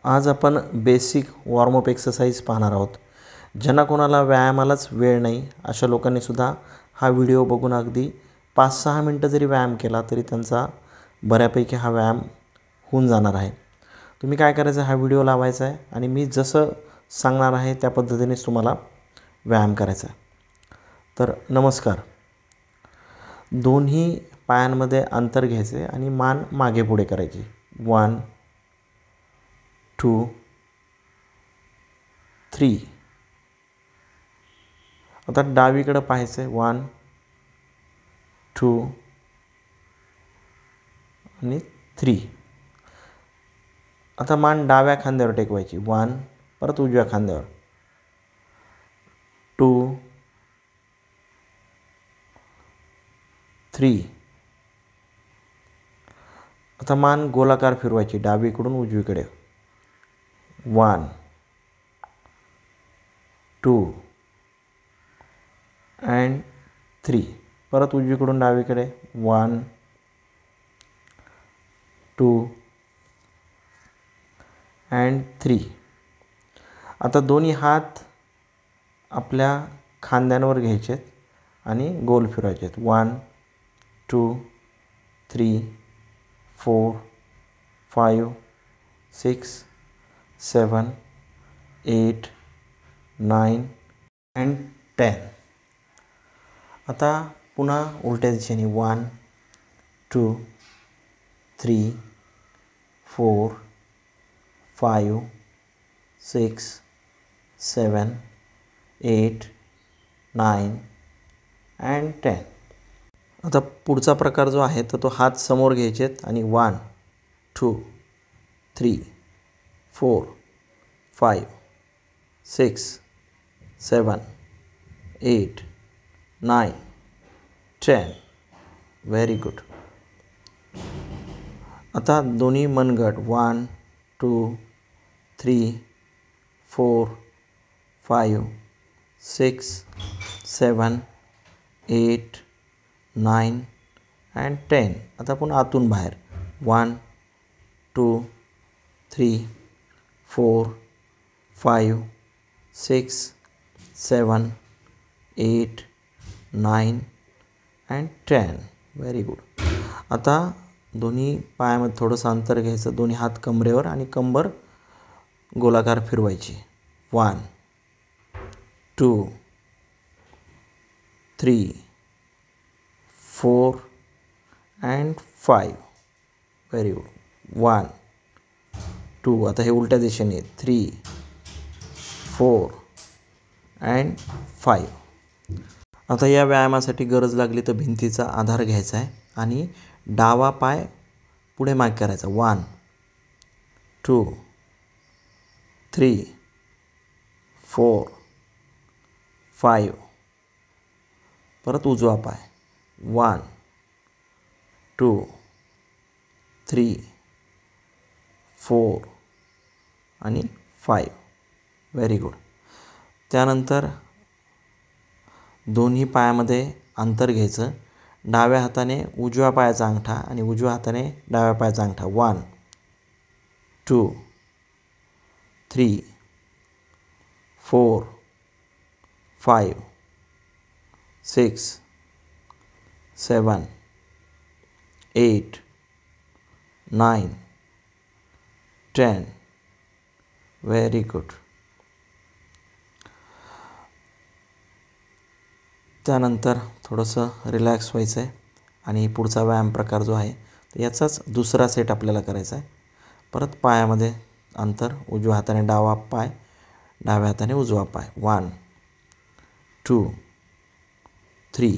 आज आपण basic warm up exercise पाहणार आहोत. ज्यांना कोणाला व्यायामालाच वेळ नाही अशा लोकांनी सुद्धा हा व्हिडिओ बघून अगदी 5-6 मिनिटं जरी व्यायाम केला तरी त्यांचा बऱ्यापैकी हा व्यायाम होऊन जाणार आहे. तुम्ही काय करायचं, हा व्हिडिओ लावायचा आहे आणि मी जसं सांगणार आहे त्या पद्धतीनेच तुम्हाला व्यायाम करायचा आहे. तर नमस्कार. दोन्ही पायांमध्ये अंतर घ्यायचे आणि मान मागे पुढे करायची. 1 2 3. आता डावीकडे पाहायचं आहे. 1 2 आणि 3. आता मान डाव्या खांद्यावर टेकवायची. 1, परत उजव्या खांद्यावर 2 3. आता मान गोलाकार फिरवायची डावीकडून उजवीकडे. 1 2 and 3. परत उजवीकडून डावीकडे. 1 2 and 3. आता दोन्ही हात आपल्या खांद्यांवर घ्यायचेत आणि गोल फिरवायचेत. 1 2 3 4 5 6 7 8 9 and 10. आता पुन्हा उलट्या दिशेने. 1 2 3 4 5 6 7 8 9 and 10. आता पुढचा प्रकार जो आहे तर तो हात समोर घ्यायचेत आणि 1 2 3 4 5 6 7 8 9 10. Very good. आता दोन्ही मनगट. 1 2 3 4 5 6 7 8 9 and 10. आता पुन्हा आतून बाहेर. 1 2 3 4 5 6 7 8 9 and 10. Very good. आता दोन्ही पायामध्ये थोडंसं अंतर घ्यायचं. दोन्ही हात कमरेवर आणि कंबर गोलाकार फिरवायची. 1 2 3 4 and 5. Very good. 1 2. आता हे उलट्या दिशेने. 3 4 and 5. आता या व्यायामासाठी गरज लागली तर भिंतीचा आधार घ्यायचा आहे आणि डावा पाय पुढे मागे करायचा. 1 2 3 4 5. परत उजवा पाय. 1 2 3 4 आणि 5. Very good. त्यानंतर दोन्ही पायामध्ये अंतर घ्यायचं. डाव्या हाताने उजव्या पायाचा अंगठा आणि उजव्या हाताने डाव्या पायाचा अंगठा. 1 2 3 4 5 6 7 8 9 10. Very good. त्यानंतर थोडंसं रिलॅक्स व्हायचं आहे आणि पुढचा व्यायाम प्रकार जो आहे तर याचाच दुसरा सेट आपल्याला करायचा आहे. परत पायामध्ये अंतर. उजव्या हाताने डावा पाय, डाव्या हाताने उजवा पाय. 1 2 3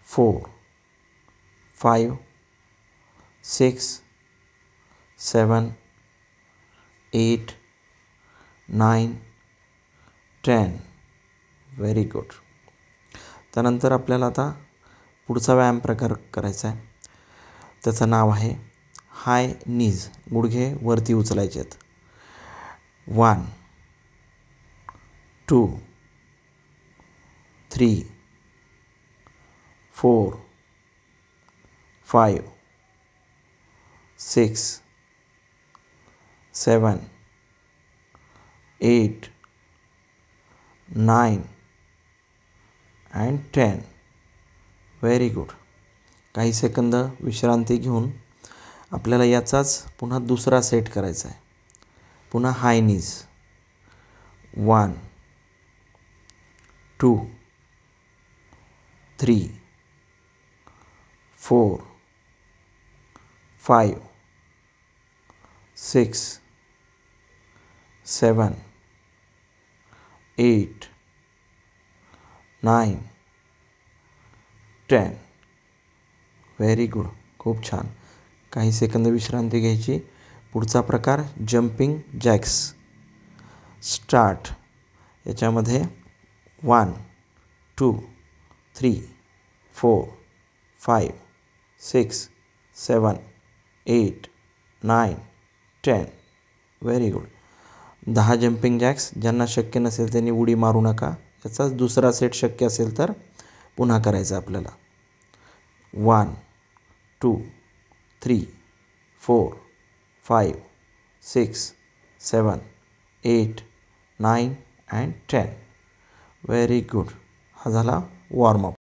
4 5 6 7 8 9 10. Very good. त्यानंतर आपल्याला आता पुढचा व्यायाम प्रकार करायचा आहे. त्याचं नाव आहे हाय नीज. गुडघे वरती उचलायचे आहेत. 1 2 3 4 5 6 7 8 9 and 10. Very good. काही सेकंद विश्रांती घेऊन आपल्याला याचाच पुन्हा दुसरा सेट करायचा आहे. पुन्हा हाय नीज. 1 2 3 4 5 6 7 8 9 10. Very good. खूप छान. काही सेकंद विश्रांती घ्यायची. पुढचा प्रकार जम्पिंग जॅक्स. स्टार्ट. याच्यामध्ये 1 2 3 4 5 6 7 8 9 10. Very good. 10 jumping Jacks. ज्यांना शक्य नसेल त्यांनी उडी मारू नका. याचाच दुसरा सेट शक्य असेल तर पुन्हा करायचा आपल्याला. 1 2 3 4 5 6 7 8 9 and 10. Very good. हा झाला वॉर्मअप.